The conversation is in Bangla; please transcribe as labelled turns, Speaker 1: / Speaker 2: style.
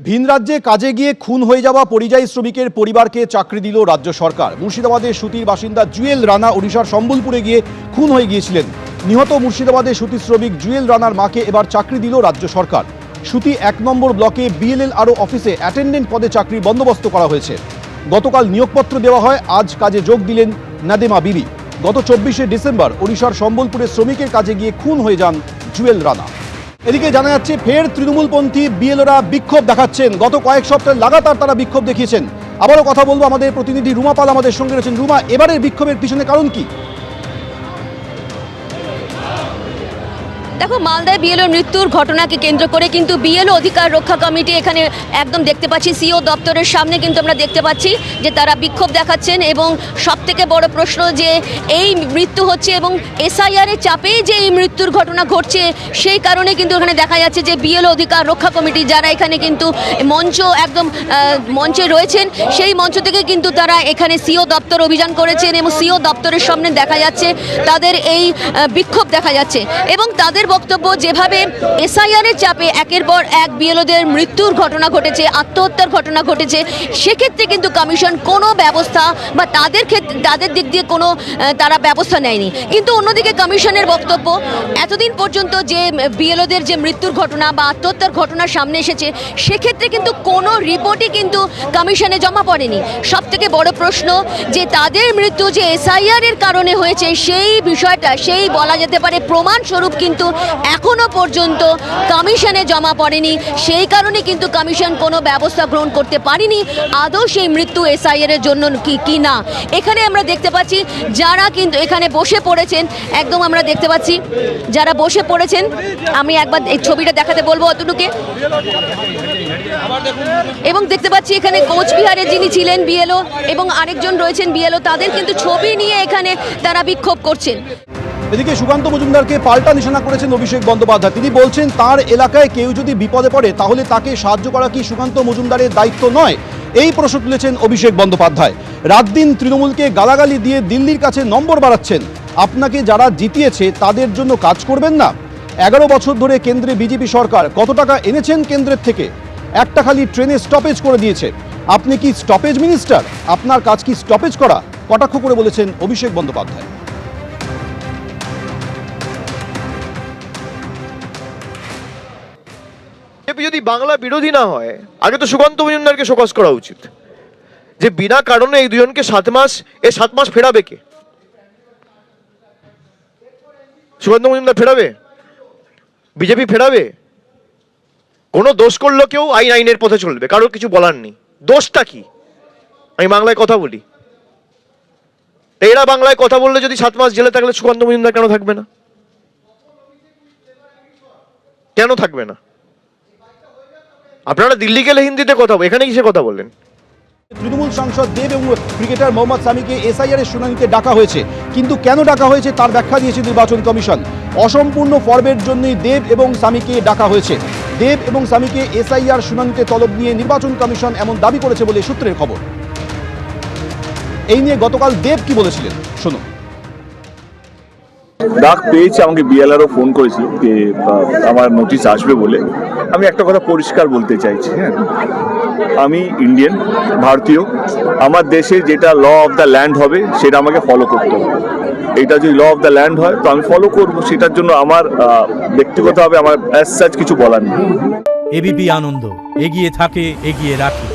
Speaker 1: ভিন রাজ্যে কাজে গিয়ে খুন হয়ে যাওয়া পরিযায়ী শ্রমিকের পরিবারকে চাকরি দিল রাজ্য সরকার। মুর্শিদাবাদের সুতির বাসিন্দা জুয়েল রানা ওড়িশার সম্বলপুরে গিয়ে খুন হয়ে গিয়েছিলেন। নিহত মুর্শিদাবাদের সুতি শ্রমিক জুয়েল রানার মাকে এবার চাকরি দিল রাজ্য সরকার। সুতি 1 নম্বর ব্লকে বিএলএলআরও অফিসে অ্যাটেন্ডেন্ট পদে চাকরির বন্দোবস্ত করা হয়েছে। গতকাল নিয়োগপত্র দেওয়া হয়, আজ কাজে যোগ দিলেন নাদেমা বিবি। গত 24শে ডিসেম্বর ওড়িশার সম্বলপুরে শ্রমিকের কাজে গিয়ে খুন হয়ে যান জুয়েল রানা। এদিকে জানা যাচ্ছে ফের তৃণমূলপন্থী বিএলওরা বিক্ষোভ দেখাচ্ছেন। গত কয়েক সপ্তাহ লাগাতার তারা বিক্ষোভ দেখিয়েছেন। আবারও কথা বলবো, আমাদের প্রতিনিধি রুমা পাল আমাদের সঙ্গে রয়েছেন। রুমা, এবারের বিক্ষোভের পিছনে কারণ কি?
Speaker 2: দেখো, মালদায় বিএলও মৃত্যুর ঘটনাকে কেন্দ্র করে কিন্তু বিএলও অধিকার রক্ষা কমিটি এখানে একদম দেখতে পাচ্ছি সিও দপ্তরের সামনে কিন্তু আমরা দেখতে পাচ্ছি যে তারা বিক্ষোভ দেখাচ্ছেন। এবং সবথেকে বড় প্রশ্ন যে এই মৃত্যু হচ্ছে এবং এসআইআরের চাপেই যে এই মৃত্যুর ঘটনা ঘটছে, সেই কারণে কিন্তু এখানে দেখা যাচ্ছে যে বিএলও অধিকার রক্ষা কমিটি যারা এখানে কিন্তু মঞ্চে রয়েছেন, সেই মঞ্চ থেকে কিন্তু তারা এখানে সিও দপ্তর অভিযান করেছেন এবং সিও দপ্তরের সামনে দেখা যাচ্ছে তাদের এই বিক্ষোভ দেখা যাচ্ছে। এবং তাদের বক্তব্য, যেভাবে এসআইআরের চাপে একের পর এক বিএলওদের মৃত্যুর ঘটনা ঘটেছে, আত্মহত্যার ঘটনা ঘটেছে, সেক্ষেত্রে কিন্তু কমিশন কোনো ব্যবস্থা বা তাদের দিক দিয়ে কোনো তারা ব্যবস্থা নেয়নি। কিন্তু অন্যদিকে কমিশনের বক্তব্য, এতদিন পর্যন্ত যে বিএলওদের যে মৃত্যুর ঘটনা বা আত্মহত্যার ঘটনা সামনে এসেছে, সেক্ষেত্রে কিন্তু কোনো রিপোর্টই কিন্তু কমিশনে জমা পড়েনি। সবথেকে বড় প্রশ্ন যে তাদের মৃত্যু যে এসআইআরের কারণে হয়েছে, সেই বিষয়টা, সেই বলা যেতে পারে প্রমাণস্বরূপ কিন্তু এখনো পর্যন্ত কমিশনে জমা পড়েনি। সেই কারণে কিন্তু কমিশন কোনো ব্যবস্থা গ্রহণ করতে পারেনি আদৌ সেই মৃত্যু এসআইআর এর জন্য কি না। এখানে আমরা দেখতে পাচ্ছি যারা কিন্তু এখানে বসে পড়েছেন, একদম আমরা দেখতে পাচ্ছি যারা বসে পড়েছেন। আমি একবার এই ছবিটা দেখাতে বলবো অতটুকে। এবং দেখতে পাচ্ছি এখানে কোচবিহারে যিনি ছিলেন বিএলও এবং আরেকজন রয়েছেন বিএলও, তাদের কিন্তু ছবি নিয়ে এখানে তারা বিক্ষোভ করছেন।
Speaker 1: এদিকে সুকান্ত মজুমদারকে পাল্টা নিশানা করেছেন অভিষেক বন্দ্যোপাধ্যায়। তিনি বলছেন তার এলাকায় কেউ যদি বিপদে পড়ে তাহলে তাকে সাহায্য করা কি সুকান্ত মজুমদারের দায়িত্ব নয়? এই প্রশ্ন তুলেছেন অভিষেক বন্দ্যোপাধ্যায়। রাত দিন তৃণমূলকে গালাগালি দিয়ে দিল্লির কাছে নম্বর বাড়াচ্ছেন। আপনাকে যারা জিতিয়েছে তাদের জন্য কাজ করবেন না? 11 বছর ধরে কেন্দ্রে বিজেপি সরকার কত টাকা এনেছেন কেন্দ্রের থেকে? একটা খালি ট্রেনে স্টপেজ করে দিয়েছে। আপনি কি স্টপেজ মিনিস্টার? আপনার কাজ কি স্টপেজ করা? কটাক্ষ করে বলেছেন অভিষেক বন্দ্যোপাধ্যায়।
Speaker 3: যদি বাংলা বিরোধী না হয়, আগে তো সুকান্ত মজুমদারকে শোকজ করা উচিত। যে বিনা কারণে এই দুজনকে 7 মাস ফেরাবে কে? সুকান্ত মজুমদার ফেরাবে? বিজেপি ফেরাবে? কোনো দোষ করলো কেউ, আইনের পথে চলবে, কারোর কিছু বলার নেই। দোষটা কি? আমি বাংলায় কথা বলি, এরা বাংলায় কথা বললে যদি 7 মাস জেলে থাকলে সুকান্ত মজুমদার কেন থাকবে না? কেন থাকবে না? আপনারা দিল্লি গেলে হিন্দিতে কথা বলেন, এখানে কিসে কথা বলেন?
Speaker 1: তৃণমূল সাংসদ দেব এবং ক্রিকেটার মোহাম্মদ সামিকে এসআইআর এর শুনানিতে ডাকা হয়েছে, কিন্তু কেন ডাকা হয়েছে তার ব্যাখ্যা দিয়েছে নির্বাচন কমিশন। অসম্পূর্ণ ফর্মের জন্যই দেব এবং সামিকে ডাকা হয়েছে। দেব এবং সামিকে এসআইআর শুনানিতে তলব নিয়ে নির্বাচন কমিশন এমন দাবি করেছে বলে সূত্রের খবর। এই নিয়ে গতকাল দেব কি বলেছিলেন শুনুন।
Speaker 4: ডাক পেয়েছে, আমাকে বিএলআরও ফোন করেছিল যে আমার নোটিশ আসবে বলে। আমি একটা কথা পরিষ্কার বলতে চাইছি, হ্যাঁ, আমি ইন্ডিয়ান, ভারতীয়। আমার দেশে যেটা ল অফ দ্য ল্যান্ড হবে সেটা আমাকে ফলো করতে হবে। এটা যদি ল অফ দ্য ল্যান্ড হয় তো আমি ফলো করবো। সেটার জন্য আমার ব্যক্তিগতভাবে আমার অ্যাজ সাচ কিছু বলার নেই।
Speaker 5: এবিপি আনন্দ, এগিয়ে থাকে, এগিয়ে রাখে।